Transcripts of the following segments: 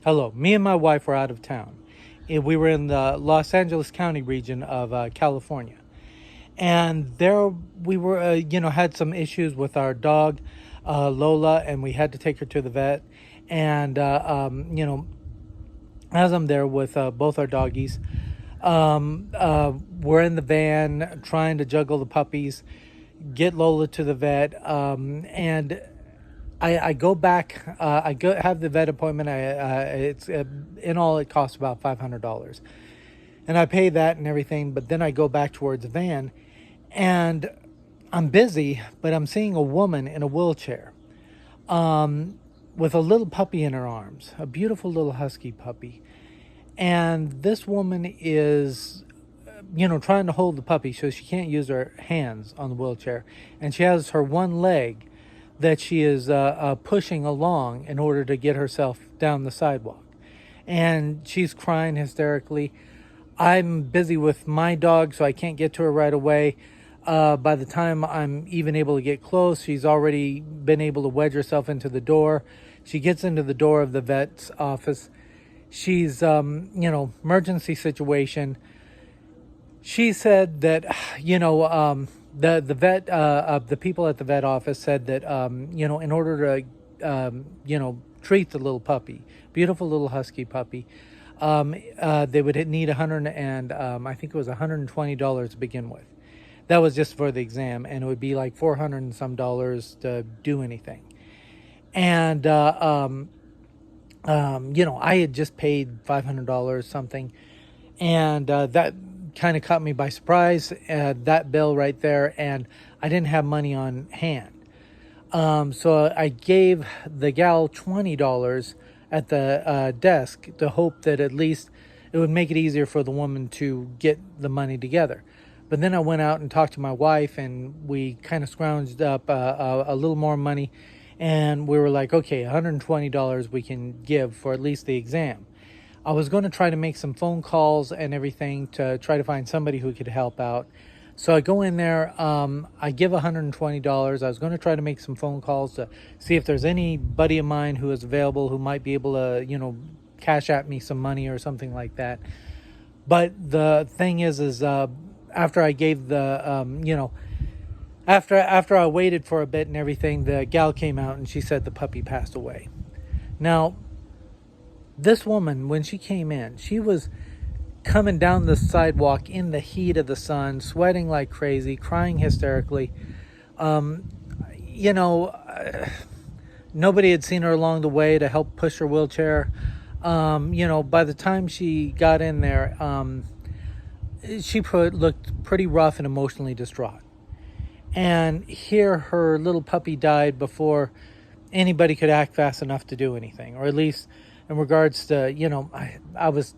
Hello, me and my wife were out of town. We were in the Los Angeles County region of California. And there we were, had some issues with our dog, Lola, and we had to take her to the vet. And, as I'm there with both our doggies, we're in the van trying to juggle the puppies, get Lola to the vet, and I go back. I go have the vet appointment. It's in all it costs about $500, and I pay that and everything. But then I go back towards the van, and I'm busy, but I'm seeing a woman in a wheelchair, with a little puppy in her arms, a beautiful little husky puppy, and this woman is trying to hold the puppy so she can't use her hands on the wheelchair. And she has her one leg that she is pushing along in order to get herself down the sidewalk. And she's crying hysterically. I'm busy with my dog, so I can't get to her right away. By the time I'm even able to get close, she's already been able to wedge herself into the door. She gets into the door of the vet's office. She's, emergency situation. She said that, the vet, the people at the vet office said that, in order to, treat the little puppy, beautiful little husky puppy, they would need I think it was $120 to begin with. That was just for the exam, and it would be like $400 and some dollars to do anything. And, I had just paid $500 something, and that kind of caught me by surprise, that bill right there, and I didn't have money on hand. So I gave the gal $20 at the desk to hope that at least it would make it easier for the woman to get the money together. But then I went out and talked to my wife, and we kind of scrounged up a little more money, and we were like, okay, $120 we can give for at least the exam. I was going to try to make some phone calls and everything to try to find somebody who could help out. So I go in there, I give $120. I was going to try to make some phone calls to see if there's anybody of mine who is available who might be able to, cash at me some money or something like that. But the thing is after I gave the, after I waited for a bit and everything, the gal came out and she said the puppy passed away. Now, this woman, when she came in, she was coming down the sidewalk in the heat of the sun, sweating like crazy, crying hysterically. Nobody had seen her along the way to help push her wheelchair. By the time she got in there, she looked pretty rough and emotionally distraught. And here her little puppy died before anybody could act fast enough to do anything, or at least in regards to, I was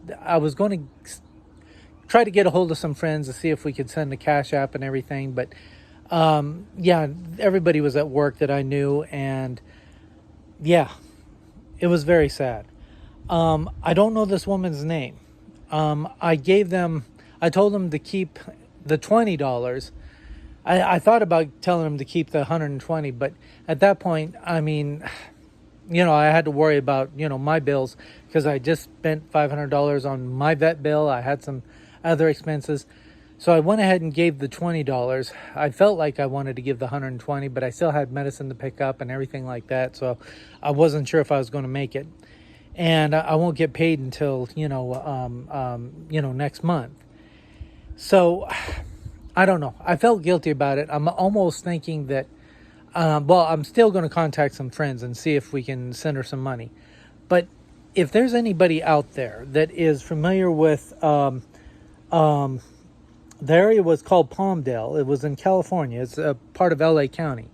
going to try to get a hold of some friends to see if we could send a cash app and everything. But, everybody was at work that I knew. And yeah, it was very sad. I don't know this woman's name. I told them to keep the $20. I thought about telling them to keep the $120, but at that point, I mean, I had to worry about, my bills, because I just spent $500 on my vet bill. I had some other expenses. So I went ahead and gave the $20. I felt like I wanted to give the $120, but I still had medicine to pick up and everything like that. So I wasn't sure if I was going to make it. And I won't get paid until, next month. So I don't know. I felt guilty about it. I'm almost thinking that, I'm still going to contact some friends and see if we can send her some money. But if there's anybody out there that is familiar with, the area was called Palmdale. It was in California. It's a part of LA County.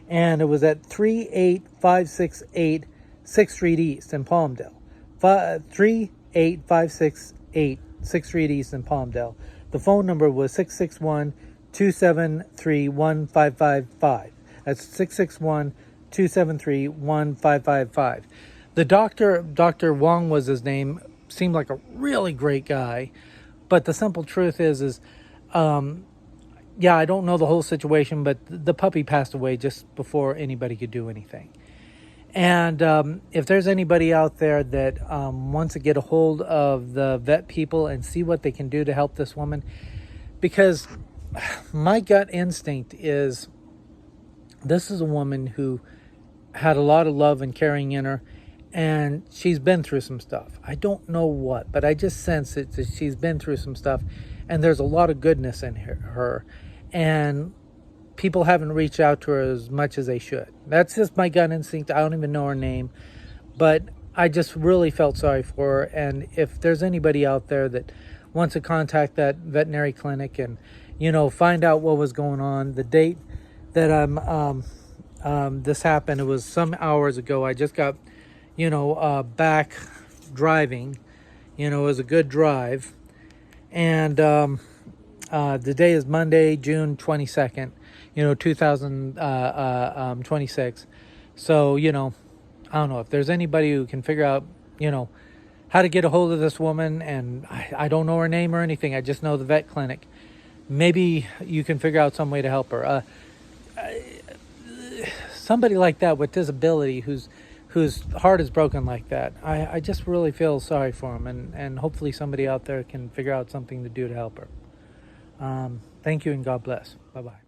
And it was at 38568 6th Street East in Palmdale. 38568 6th Street East in Palmdale. The phone number was 661-273-1555. That's 661-273-1555. The Dr. Wong was his name, seemed like a really great guy. But the simple truth is I don't know the whole situation, but the puppy passed away just before anybody could do anything. And if there's anybody out there that wants to get a hold of the vet people and see what they can do to help this woman, because my gut instinct is this is a woman who had a lot of love and caring in her, and she's been through some stuff. I don't know what, but I just sense it that she's been through some stuff, and there's a lot of goodness in her. And people haven't reached out to her as much as they should. That's just my gut instinct. I don't even know her name, but I just really felt sorry for her. And if there's anybody out there that wants to contact that veterinary clinic and, find out what was going on, the date that this happened, it was some hours ago. I just got, back driving. It was a good drive. And the day is Monday, June 22nd, 2026. So, I don't know if there's anybody who can figure out, how to get a hold of this woman. And I don't know her name or anything. I just know the vet clinic. Maybe you can figure out some way to help her. Somebody like that with disability whose heart is broken like that, I just really feel sorry for him, and hopefully somebody out there can figure out something to do to help her. Thank you, and God bless. Bye-bye.